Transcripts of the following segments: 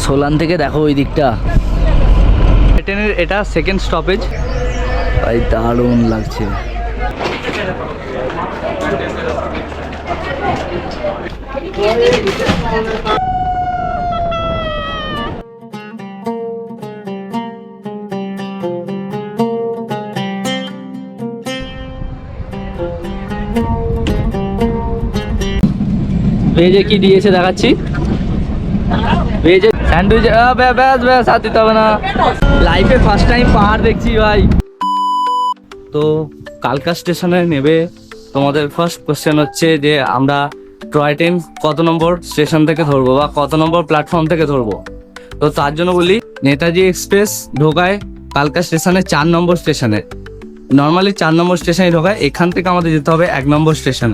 সোলান থেকে দেখো ওই দিকটা। ট্রেনের এটা সেকেন্ড স্টপেজ। ভাই দারুণ লাগছে। ভেজে কি দিয়েছে দেখাচ্ছি। ভেজে স্যান্ডউইচ, ব্যাস ব্যাস হাত দিতে হবে না। লাইফে ফার্স্ট টাইম পাহাড় দেখছি ভাই। তো কালকা স্টেশনে নেবে তোমাদের ফার্স্ট কোশ্চেন হচ্ছে যে আমরা টয় ট্রেন কত নম্বর স্টেশন থেকে ধরবো বা কত নম্বর প্ল্যাটফর্ম থেকে ধরবো। তো তার জন্য বলি, নেতাজি এক্সপ্রেস ঢোকায় কালকা স্টেশনে 4 নম্বর স্টেশনে। নর্মালি 4 নম্বর স্টেশনে ঢোকায়। এখান থেকে আমাদের যেতে হবে 1 নম্বর স্টেশন।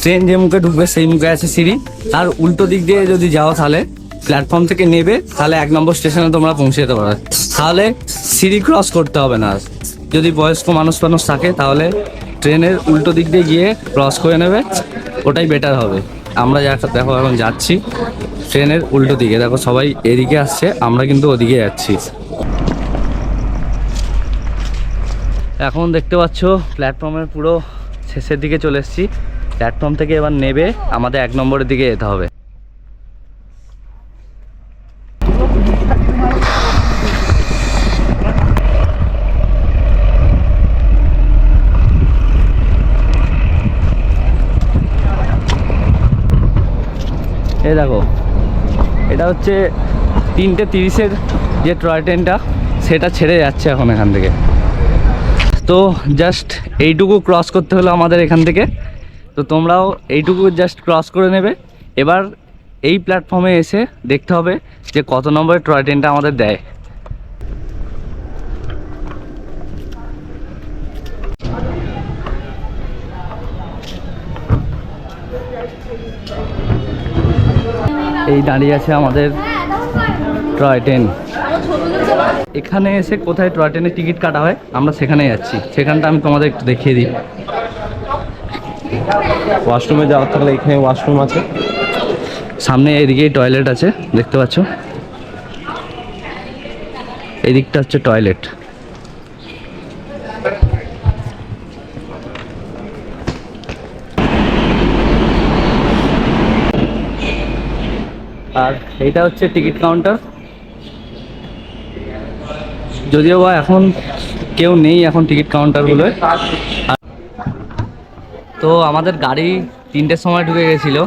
ট্রেন যে মুখে ঢুকবে সেই মুখে আছে সিঁড়ি, তার উল্টো দিক দিয়ে যদি যাও তাহলে প্ল্যাটফর্ম থেকে নেবে, তাহলে 1 নম্বর স্টেশনে তোমরা পৌঁছে যেতে পারো। তাহলে সিঁড়ি ক্রস করতে হবে না। যদি বয়স্ক মানুষ থাকে তাহলে ট্রেনের উল্টো দিক দিয়ে গিয়ে ক্রস করে নেবে, ওটাই বেটার হবে। আমরা দেখো এখন যাচ্ছি ট্রেনের উল্টো দিকে, দেখো সবাই এদিকে আসছে, আমরা কিন্তু ওদিকে যাচ্ছি। এখন দেখতে পাচ্ছ প্ল্যাটফর্মের পুরো শেষের দিকে চলে এসেছি। প্ল্যাটফর্ম থেকে এবার নেবে আমাদের 1 নম্বরের দিকে যেতে হবে। এই দেখো, এটা হচ্ছে 3:30-এর যে টয় ট্রেনটা, সেটা ছেড়ে যাচ্ছে এখন এখান থেকে। তো জাস্ট এইটুকু ক্রস করতে হলো আমাদের এখান থেকে। তো তোমরাও এইটুকু জাস্ট ক্রস করে নেবে। এবার এই প্ল্যাটফর্মে এসে দেখতে হবে যে কত নম্বরের টয় ট্রেনটা আমাদের দেয়। এই দাঁড়িয়ে আছে আমাদের টয় ট্রেন। এখানে এসে কোথায় টয় ট্রেনের টিকিট কাটা হয় আমরা সেখানে যাচ্ছি। সেখানটা আমি তোমাদের একটু দেখিয়ে দিই। ওয়াশরুমে যাওয়ার থাকলে এখানে ওয়াশরুম আছে, সামনে এদিকেই টয়লেট আছে, দেখতে পাচ্ছ। এদিকটা হচ্ছে টয়লেট। আর এইটা হচ্ছে টিকিট কাউন্টার। যদিও বা এখন কেউ নেই এখন টিকিট কাউন্টারগুলোয়। তো আমাদের গাড়ি 3টের সময় ঢুকে গেছিলো,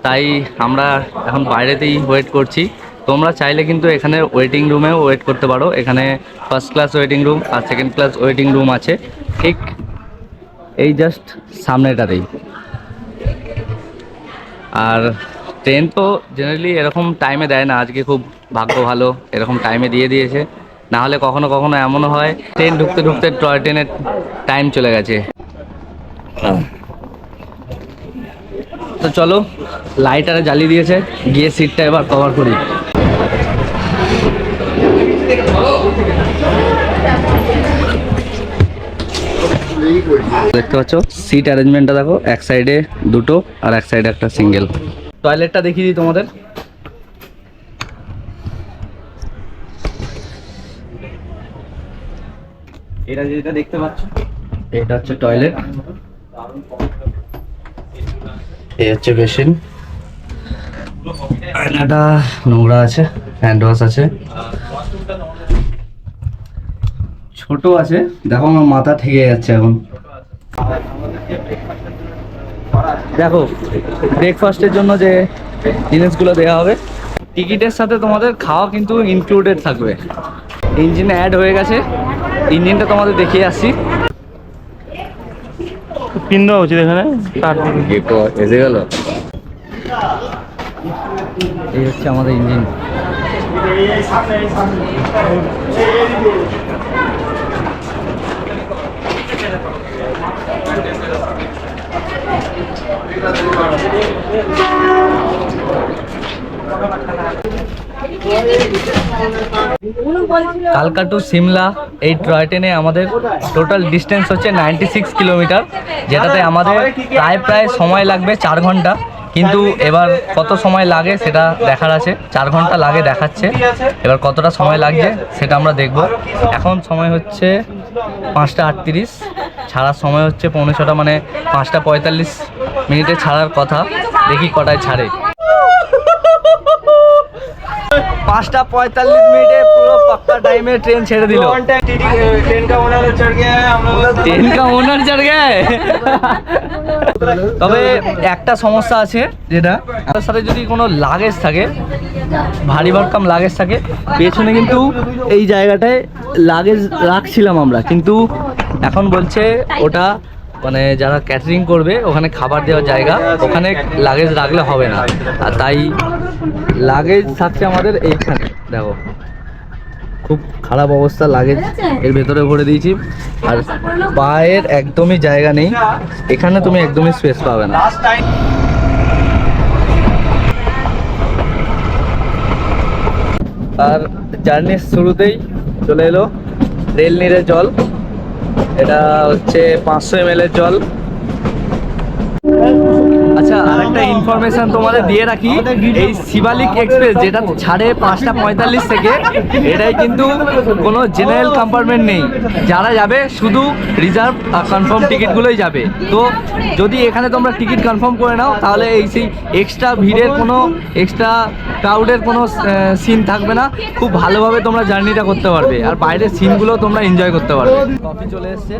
তাই আমরা এখন বাইরেতেই ওয়েট করছি। তোমরা চাইলে কিন্তু এখানে ওয়েটিং রুমেও ওয়েট করতে পারো। এখানে ফার্স্ট ক্লাস ওয়েটিং রুম আর সেকেন্ড ক্লাস ওয়েটিং রুম আছে, ঠিক এই জাস্ট সামনেটাতেই। আর ট্রেন তো জেনারেলি এরকম টাইমে দেয় না, আজকে খুব ভাগ্য ভালো এরকম টাইমে দিয়ে দিয়েছে। না হলে কখনো কখনো এমনও হয় ট্রেন ঢুকতে ঢুকতে টয় ট্রেনের টাইম চলে গেছে। তো চলো, লাইট আর জ্বালিয়ে দিয়েছে, গিয়ে সিটটা এবার কভার করি। দেখতে পাচ্ছ সিট অ্যারেঞ্জমেন্টটা দেখো, এক সাইডে দুটো আর এক সাইডে একটা সিঙ্গেল। টয়লেটটা দেখিয়ে দিই তোমাদের। এটা যেটা দেখতে পাচ্ছ এটা হচ্ছে টয়লেট, এই হচ্ছে বেসিন। আয়নাটা নোংরা আছে, হ্যান্ড ওয়াশ আছে, ছোট আছে। দেখো আমার মাথা ঠেকে যাচ্ছে এখন। দেখো ব্রেকফাস্টের জন্য যে জিনিসগুলো দেওয়া হবে, টিকিটের সাথে তোমাদের খাওয়া কিন্তু ইনক্লুডেড থাকবে। ইঞ্জিনে অ্যাড হয়ে গেছে, ইঞ্জিনটা তোমাদের দেখিয়ে আসছি। পিন দেওয়া উচিত এখানে, এসে গেল। এই হচ্ছে আমাদের ইঞ্জিন। কালকা টু সিমলা এই টয় ট্রেনে আমাদের টোটাল ডিস্টেন্স হচ্ছে 96 কিলোমিটার, যেটাতে আমাদের প্রায় সময় লাগবে 4 ঘন্টা। কিন্তু এবার কত সময় লাগে সেটা দেখার আছে। 4 ঘন্টা লাগে দেখাচ্ছে, এবার কতটা সময় লাগছে সেটা আমরা দেখব। এখন সময় হচ্ছে 5টা 38, ছাড়ার সময় হচ্ছে 5:45, মানে 5টা 45 মিনিটে ছাড়ার কথা। দেখি কটায় ছাড়ে। 5টা 45 মিনিটে পুরো পাক্কা টাইমে ট্রেন ছেড়ে দিল। ট্রেন কা ওনার চড় গয়া। তবে একটা সমস্যা আছে, যেটা তার সাথে যদি কোনো লাগেজ থাকে, ভারী ভরকাম লাগেজ থাকে, পেছনে কিন্তু এই জায়গাটায় লাগেজ রাখছিলাম আমরা, কিন্তু এখন বলছে ওটা মানে যারা ক্যাটারিং করবে ওখানে খাবার দেওয়ার জায়গা, ওখানে লাগেজ রাখলে হবে না। আর তাই লাগেজ থাকছে আমাদের এইখানে। দেখো খুব খারাপ অবস্থা, লাগেজ এর ভেতরে ভরে দিয়েছি। আর পায়ের একদমই জায়গা নেই, এখানে তুমি একদমই স্পেস পাবে না। আর জার্নির শুরুতেই চলে এলো রেল নীরের জল। এটা হচ্ছে 500 ml এর জল। আচ্ছা, আরেকটা ইনফরমেশন তোমাদের দিয়ে রাখি, এই শিবালিক এক্সপ্রেস যেটা ছাড়ে 5টা 45 থেকে, এটাই কিন্তু কোনো জেনারেল কম্পার্টমেন্ট নেই। যারা যাবে শুধু রিজার্ভ কনফার্ম টিকিটগুলোই যাবে। তো যদি এখানে তোমরা টিকিট কনফার্ম করে নাও, তাহলে এই সেই এক্সট্রা ভিড়ের কোনো, এক্সট্রা ক্রাউডের কোনো সিন থাকবে না। খুব ভালোভাবে তোমরা জার্নিটা করতে পারবে, আর বাইরের সিনগুলো তোমরা এনজয় করতে পারবে। কফি চলে এসছে,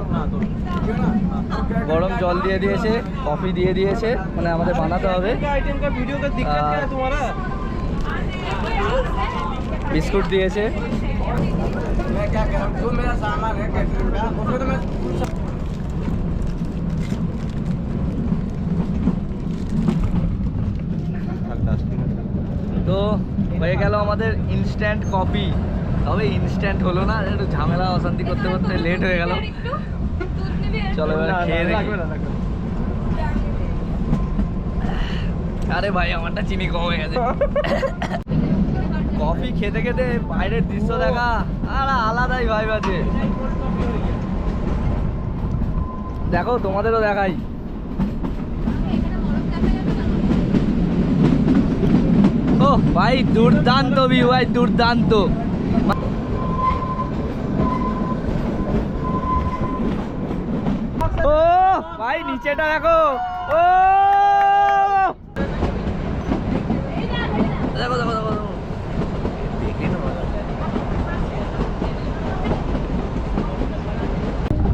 গরম জল দিয়ে দিয়েছে, কফি দিয়ে দিয়েছে, মানে আমাদের বানাতে হবে। বিস্কুট দিয়েছে। তো হয়ে গেল আমাদের ইনস্ট্যান্ট কফি। তবে ইনস্ট্যান্ট হলো না, একটু ঝামেলা অশান্তি করতে করতে লেট হয়ে গেল। চলো এবার খেয়ে দেখি। আরে ভাই, আমারটা চিনি কম হয়ে গেছে। কফি খেতে খেতে বাইরের দৃশ্য দেখা আর আলাদাই ভাইব আছে। দেখো তোমাদেরও দেখাই। ও ভাই, দুর্দান্ত ভিউ ভাই, দুর্দান্ত। ও ভাই, নিচেটা দেখো। ও দেখো দেখো দেখো,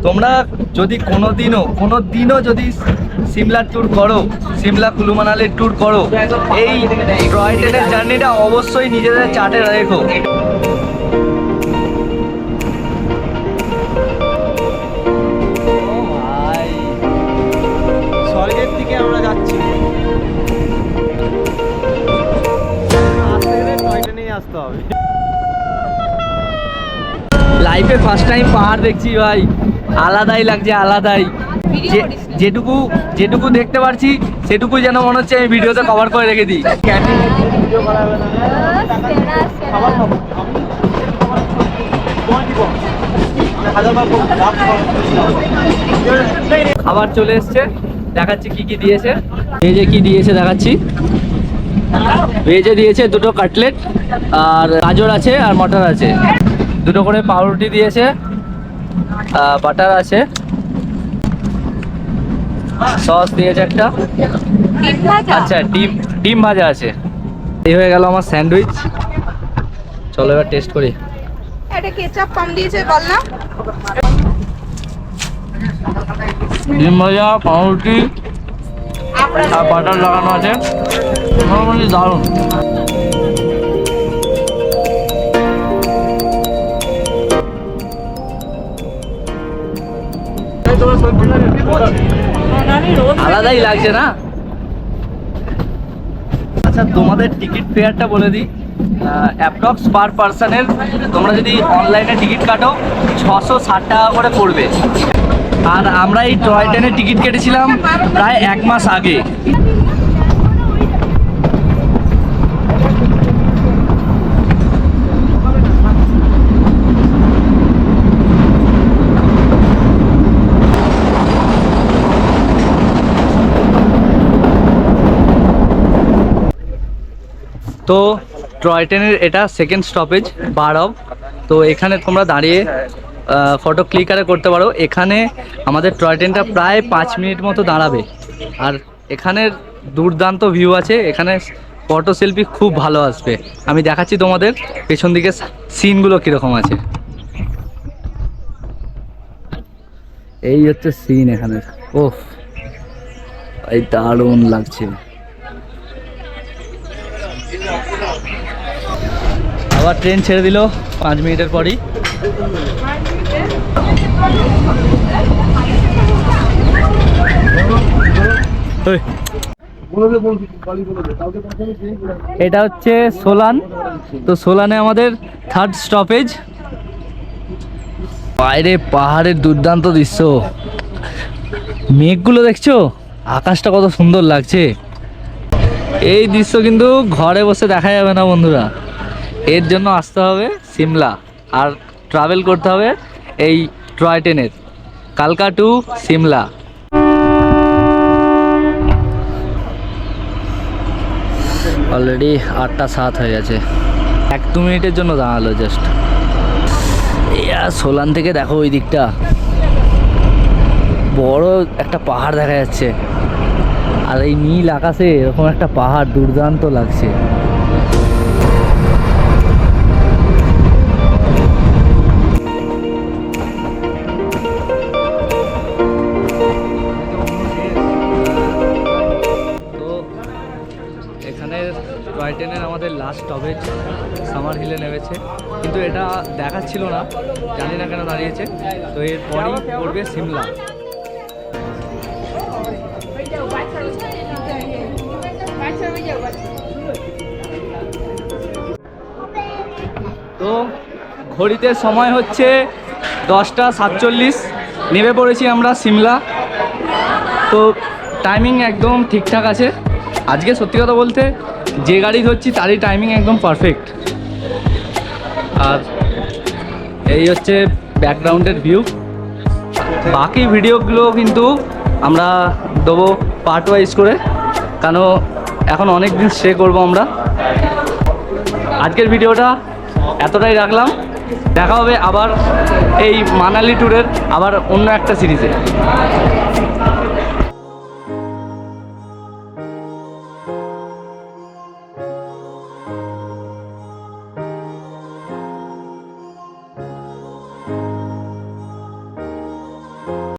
তোমরা যদি কোনোদিনও যদি সিমলার ট্যুর করো, সিমলা কুলু মানালির ট্যুর করো, এই টয় ট্রেনের জার্নিটা অবশ্যই নিজেদের চার্টে রেখো। স্বর্গের দিকে আমরা যাচ্ছি। আসতে হবে। লাইফে ফার্স্ট টাইম পাহাড় দেখছি ভাই, আলাদাই লাগছে, আলাদাই। যেটুকু দেখতে পারছি সেটুকুই যেন মনে হচ্ছে আমি ভিডিওতে কভার করে রেখে দিই। খাবার চলে এসছে, দেখাচ্ছি কি কি দিয়েছে। ভেজে কি দিয়েছে দেখাচ্ছি। ভেজে দিয়েছে 2টো কাটলেট, আর গাজর আছে, আর মটর আছে। 2টো করে পাউরুটি দিয়েছে, বাটার আছে, সস দিয়েছে একটা। আচ্ছা, ডিম ভাজা আছে। এই হয়ে গেল আমার স্যান্ডউইচ। চলো এবার টেস্ট করি। এটা কেচাপ কম দিয়েছে বল না। ডিম ভাজা, পাউরুটি আর বাটার লাগানো আছে, মোটামুটি দারুণ। আলাদাই লাগছে না? আচ্ছা, তোমাদের টিকিট ফেয়ারটা বলে দিই। অ্যাপ্রক্স পার পার্সনের তোমরা যদি অনলাইনে টিকিট কাটো 660 টাকা করে পড়বে। আর আমরা এই টয় ট্রেনের টিকিট কেটেছিলাম প্রায় 1 মাস আগে। তো টয় ট্রেনের এটা সেকেন্ড স্টপেজ বারব। তো এখানে তোমরা দাঁড়িয়ে ফটো ক্লিকারে করতে পারো। এখানে আমাদের টয় ট্রেনটা প্রায় 5 মিনিট মতো দাঁড়াবে। আর এখানের দুর্দান্ত ভিউ আছে, এখানে ফটো সেলফি খুব ভালো আসবে। আমি দেখাচ্ছি তোমাদের পেছন দিকে সিনগুলো কীরকম আছে। এই হচ্ছে সিন এখানে। ওহ এই দারুণ লাগছে। আবার ট্রেন ছেড়ে দিল 5 মিনিটের পরই। এটা হচ্ছে সোলান। তো সোলানে আমাদের থার্ড স্টপেজ। বাইরে পাহাড়ের দুর্দান্ত দৃশ্য, মেঘগুলো দেখছো, আকাশটা কত সুন্দর লাগছে। এই দৃশ্য কিন্তু ঘরে বসে দেখা যাবে না বন্ধুরা, এর জন্য আসতে হবে সিমলা আর ট্রাভেল করতে হবে এই টয় ট্রেনের কালকা টু সিমলা। অলরেডি 8:07 হয়ে গেছে, 1-2 মিনিটের জন্য দাঁড়ালো জাস্ট। সোলান থেকে দেখো ওই দিকটা বড় একটা পাহাড় দেখা যাচ্ছে, আর এই নীল আকাশে এরকম একটা পাহাড় দুর্দান্ত লাগছে। তো এখানের টয় ট্রেনের আমাদের লাস্ট স্টপেজ সামার হিলে নেমেছে, কিন্তু এটা দেখাচ্ছিল না, জানি না কেন দাঁড়িয়েছে। তো এরপরই পড়বে সিমলা। তো ঘড়িতে সময় হচ্ছে 10:47, নেমে পড়েছি আমরা সিমলা। তো টাইমিং একদম ঠিকঠাক আছে আজকে, সত্যি কথা বলতে যে গাড়ি ধরছি তারই টাইমিং একদম পারফেক্ট। আর এই হচ্ছে ব্যাকগ্রাউন্ডের ভিউ। বাকি ভিডিওগুলো কিন্তু আমরা দেবো পার্ট ওয়াইজ করে, কারণ এখন অনেক দিন স্টে করবো আমরা। আজকের ভিডিওটা এতটাই রাখলাম, দেখা হবে আবার এই মানালি ট্যুরের আবার অন্য একটা সিরিজে।